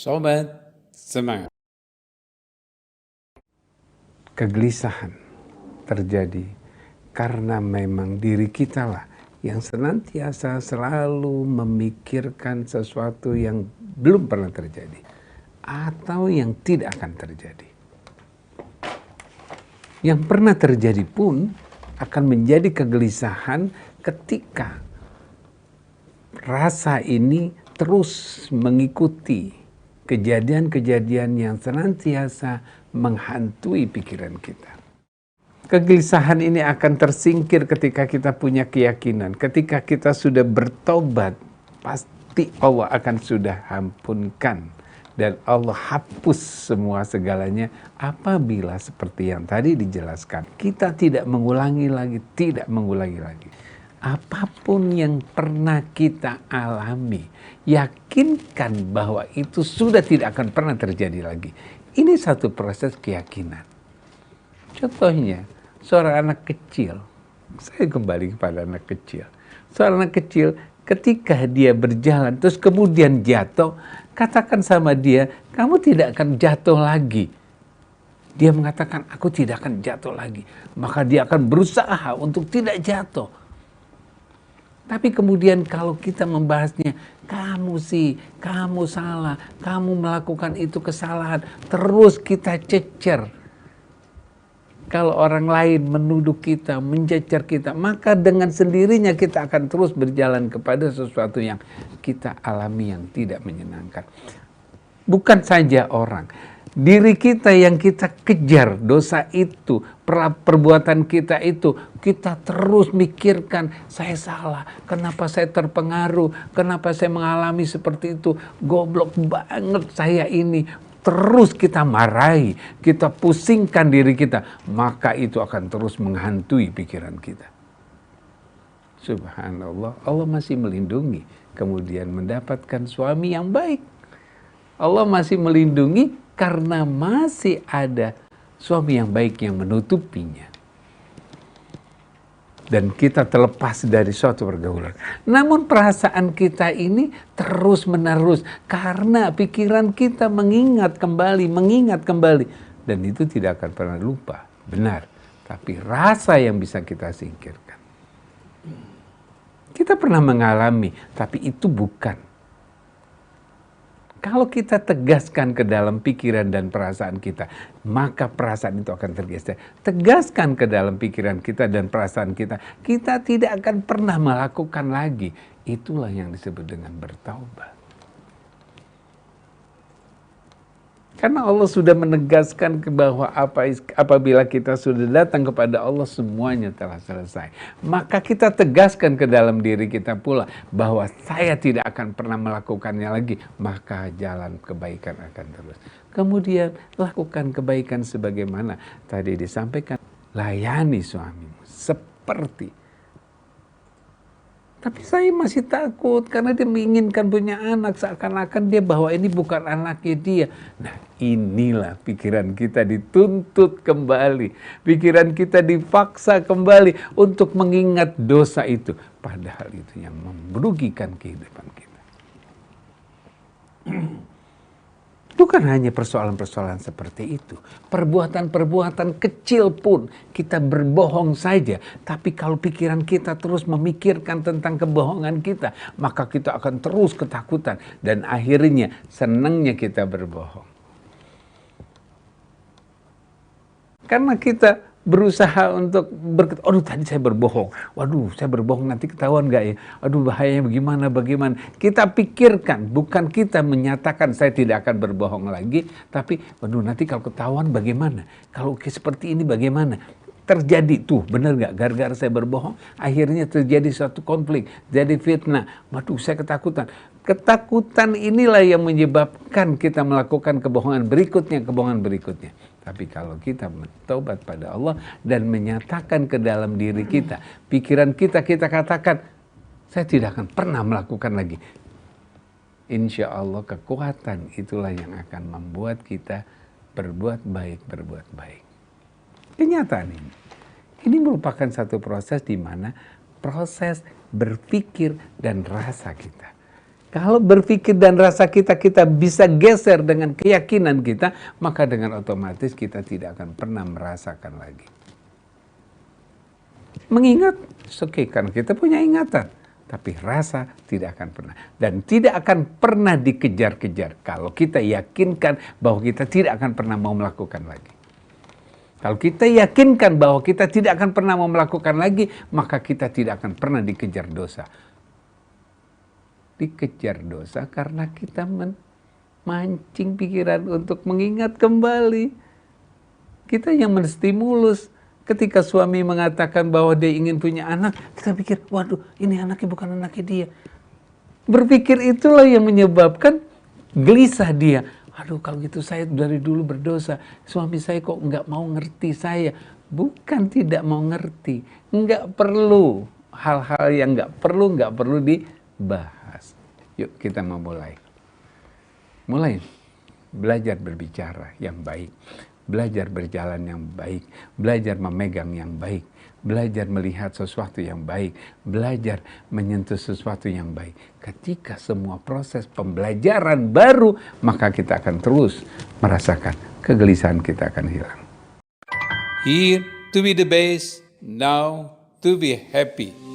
Sobat semangat. Kegelisahan terjadi karena memang diri kita lah yang senantiasa selalu memikirkan sesuatu yang belum pernah terjadi atau yang tidak akan terjadi. Yang pernah terjadi pun akan menjadi kegelisahan ketika rasa ini terus mengikuti kejadian-kejadian yang senantiasa menghantui pikiran kita. Kegelisahan ini akan tersingkir ketika kita punya keyakinan. Ketika kita sudah bertobat, pasti Allah akan sudah ampunkan. Dan Allah hapus semua segalanya apabila seperti yang tadi dijelaskan. Kita tidak mengulangi lagi, tidak mengulangi lagi. Apapun yang pernah kita alami, yakinkan bahwa itu sudah tidak akan pernah terjadi lagi. Ini satu proses keyakinan. Contohnya, seorang anak kecil, saya kembali kepada anak kecil. Seorang anak kecil ketika dia berjalan terus kemudian jatuh, katakan sama dia, kamu tidak akan jatuh lagi. Dia mengatakan, aku tidak akan jatuh lagi. Maka dia akan berusaha untuk tidak jatuh. Tapi kemudian kalau kita membahasnya, kamu salah, kamu melakukan itu kesalahan, terus kita cecer. Kalau orang lain menuduh kita, mencecer kita, maka dengan sendirinya kita akan terus berjalan kepada sesuatu yang kita alami yang tidak menyenangkan. Bukan saja orang, diri kita yang kita kejar dosa itu, perbuatan kita itu, kita terus mikirkan, saya salah, kenapa saya terpengaruh, kenapa saya mengalami seperti itu, goblok banget saya ini. Terus kita marahi, kita pusingkan diri kita, maka itu akan terus menghantui pikiran kita. Subhanallah, Allah masih melindungi, kemudian mendapatkan suami yang baik. Allah masih melindungi karena masih ada suami yang baik yang menutupinya. Dan kita terlepas dari suatu pergaulan. Namun perasaan kita ini terus menerus karena pikiran kita mengingat kembali. Dan itu tidak akan pernah lupa, benar. Tapi rasa yang bisa kita singkirkan. Kita pernah mengalami, tapi itu bukan. Kalau kita tegaskan ke dalam pikiran dan perasaan kita, maka perasaan itu akan tergeser. Tegaskan ke dalam pikiran kita dan perasaan kita, kita tidak akan pernah melakukan lagi. Itulah yang disebut dengan bertaubat. Karena Allah sudah menegaskan bahwa apabila kita sudah datang kepada Allah, semuanya telah selesai. Maka kita tegaskan ke dalam diri kita pula bahwa saya tidak akan pernah melakukannya lagi. Maka jalan kebaikan akan terus. Kemudian lakukan kebaikan sebagaimana tadi disampaikan. Layani suamimu seperti. Tapi saya masih takut karena dia menginginkan punya anak. Seakan-akan dia bahwa ini bukan anaknya dia. Nah, inilah pikiran kita dituntut kembali. Pikiran kita dipaksa kembali untuk mengingat dosa itu. Padahal itu yang merugikan kehidupan kita. Bukan hanya persoalan-persoalan seperti itu. Perbuatan-perbuatan kecil pun kita berbohong saja. Tapi kalau pikiran kita terus memikirkan tentang kebohongan kita, maka kita akan terus ketakutan. Dan akhirnya senangnya kita berbohong. Karena kita berusaha untuk aduh tadi saya berbohong. Waduh, saya berbohong nanti ketahuan nggak ya? Aduh, bahayanya bagaimana? Kita pikirkan, bukan kita menyatakan saya tidak akan berbohong lagi, tapi waduh nanti kalau ketahuan bagaimana? Kalau seperti ini bagaimana? Terjadi tuh, benar nggak? Gara-gara saya berbohong, akhirnya terjadi suatu konflik, jadi fitnah. Waduh, saya ketakutan. Ketakutan inilah yang menyebabkan kita melakukan kebohongan berikutnya. Tapi kalau kita bertobat pada Allah dan menyatakan ke dalam diri kita, pikiran kita katakan, saya tidak akan pernah melakukan lagi. Insya Allah kekuatan itulah yang akan membuat kita berbuat baik. Kenyataan ini merupakan satu proses di mana proses berpikir dan rasa kita. Kalau berpikir dan rasa kita bisa geser dengan keyakinan kita, maka dengan otomatis kita tidak akan pernah merasakan lagi. Mengingat, oke, karena kita punya ingatan, tapi rasa tidak akan pernah. Dan tidak akan pernah dikejar-kejar kalau kita yakinkan bahwa kita tidak akan pernah mau melakukan lagi. Kalau kita yakinkan bahwa kita tidak akan pernah mau melakukan lagi, maka kita tidak akan pernah dikejar dosa. Dikejar dosa karena kita memancing pikiran untuk mengingat kembali. Kita yang menstimulus. Ketika suami mengatakan bahwa dia ingin punya anak, kita pikir, waduh, ini anaknya bukan anaknya dia. Berpikir itulah yang menyebabkan gelisah dia. Aduh, kalau gitu saya dari dulu berdosa. Suami saya kok nggak mau ngerti saya. Bukan tidak mau ngerti. Nggak perlu. Hal-hal yang nggak perlu dibahas. Yuk kita mau mulai. Mulai belajar berbicara yang baik. Belajar berjalan yang baik. Belajar memegang yang baik. Belajar melihat sesuatu yang baik. Belajar menyentuh sesuatu yang baik. Ketika semua proses pembelajaran baru, maka kita akan terus merasakan kegelisahan kita akan hilang. Here to be the best, now to be happy.